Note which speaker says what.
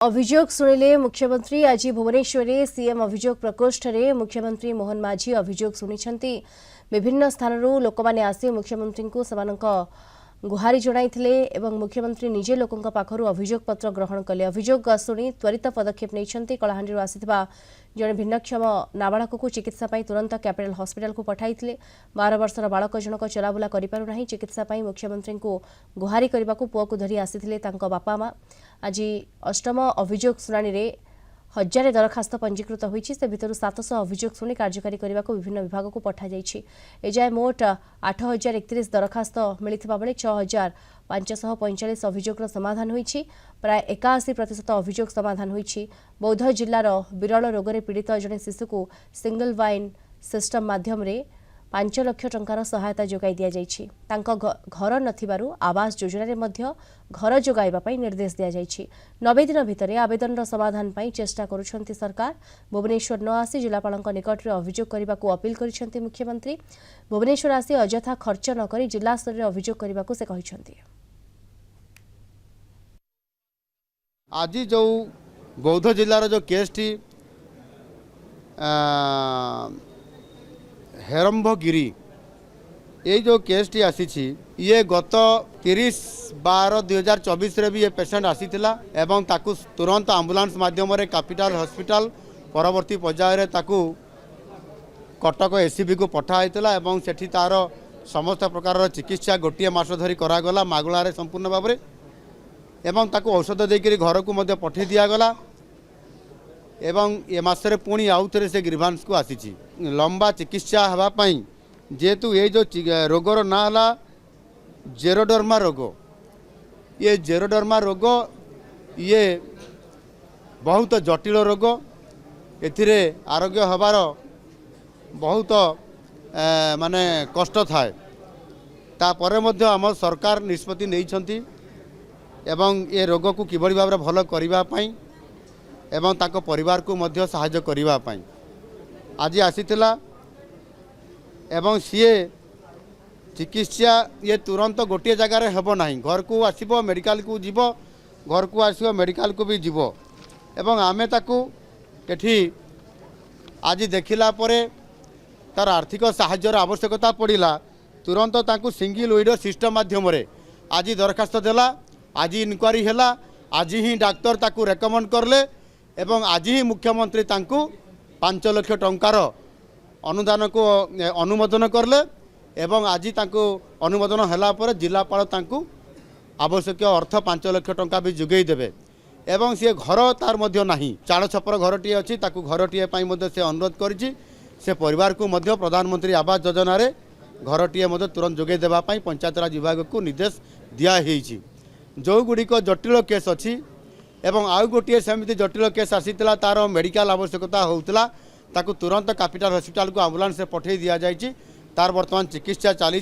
Speaker 1: अभियोग शुणिले मुख्यमंत्री आज भुवनेश्वर में सीएम अभियोग प्रकोष्ठ में मुख्यमंत्री मोहन माझी अभियोग शुणी विभिन्न स्थान लोक मैंने आसी मुख्यमंत्री को गुहारी जणाइथिले एवं मुख्यमंत्री निजे लोकों पाखरु अभियोग पत्र ग्रहण कले। अभियोग शुणी त्वरित पदक्षेप नहीं कलाहांडी आसीथिबा जड़े भिन्नक्षम नाबालक को चिकित्सा तुरंत कैपिटल हॉस्पिटल को पठाइथिले। 12 वर्षर बालक जनक चलाबुला करिपारु नाही। चिकित्सा मुख्यमंत्री को गुहारी करने को पुआ को धरी आसीथिले तांको बापा माँ। आज अष्टम अभियोग शुणाणी रे 1000 दरखास्त पंजीकृत होईछि। से भितर 700 अभियोग शुणी कार्यकारी करने को विभिन्न विभाग को पठा जाइछि। एजाय मोट 8031 दरखास्त मिलिथिबा बेले 6545 अभियोगର समाधान होईछि। प्राय 81% अभियोग समाधान होईछि। बौद्ध जिल्लार विरल रोगरे पीड़ित जने शिशु को सिंगल वाइन सिस्टम माध्यम रे 5 लाख टंकार सहायता जोगाई दिया जाइछि। तांको घर नथिबारु आवास योजना रे मध्य घर जोगाइबा पई निर्देश दिया जाइछि। 90 दिन भितरे आवेदनर समाधान पई चेष्टा करूछंती सरकार। भुवनेश्वर न आसी जिलापालक निकट रे अभियोग करबा को अपील करिसंती मुख्यमंत्री। भुवनेश्वर आसी अजथा खर्च न करी जिला स्तर रे अभियोग करबा को से कहिसंती।
Speaker 2: आज जो बौद्ध जिलार जो केस टी हेरम्भगिरी ये जो केस टी आसी ये गत 30/12/2024 रे भी ये पेशेंट आसीथिला एवं ताकू तुरंत एम्बुलेंस माध्यम रे कैपिटल हॉस्पिटल परवर्ती पर्याय रे ताकू कटक एसीबी को पठाइथिला एवं सेठी तार समस्त प्रकार चिकित्सा गोटे मास धरी करागला मागुला रे संपूर्ण भाव में एवं ताकू औषध देकर घर को मध्य पठे दिगला एवं ए मासरे पुणी आउ थे से ग्रीभांस को आसी लंबा चिकित्सा हाँपाई जेहेतु ये जो रोगर ना है जेरोडर्मा रोग ये जेरोडर्मा रोग ये बहुत जटिल रोग एथिरे आरोग्य हबार बहुत माने कष्ट थाए तापर मध्य आम सरकार निष्पत्ति नहीं एवं ये रोग को किभली भाव भल करने एवं ताको परिवार को मध्य सहायता करने आज आसीथिला एवं सीए चिकित्सा ये तुरंत गोटे जगार हेब ना घर को आसब मेडिकल को जीव घर को आसब मेडिकल को भी जीव एवं आमे ताकू एठी आज देखिला परे तार आर्थिक साहाय्यर आवश्यकता पड़ा तुरंत ताकू सिंगल विंडो सिस्टम माध्यम रे आज दरखास्त देला आज इनक्वारी हैला आज ही डाक्तर ताकू रेकमेंड करले एवं आज ही मुख्यमंत्री तांकू 5 लाख टंकार अनुदान को अनुमोदन करले एवं आज तांकू अनुमोदन हैला पर जिलापाल तांकू आवश्यक अर्थ 5 लाख टंका भी जोगई देबे एवं सी घर तार मध्य नाही चाल छपर घरटी अच्छी ताकू घरटी से अनुरोध करिछि। से परिवार को मध्य प्रधानमंत्री आवास योजना रे घरटी तुरंत जोगई देबा पई पंचायत राज विभाग को निर्देश दिया हेछि। जो गुड़िक जटिल केस अच्छी एवं आउ गोटे सेमती जटिल केस आसीला तार मेडिकल आवश्यकता होता ताकू तुरंत कैपिटल हॉस्पिटल को एम्बुलेंस से पठे दि जाइए तार वर्तमान चिकित्सा चली।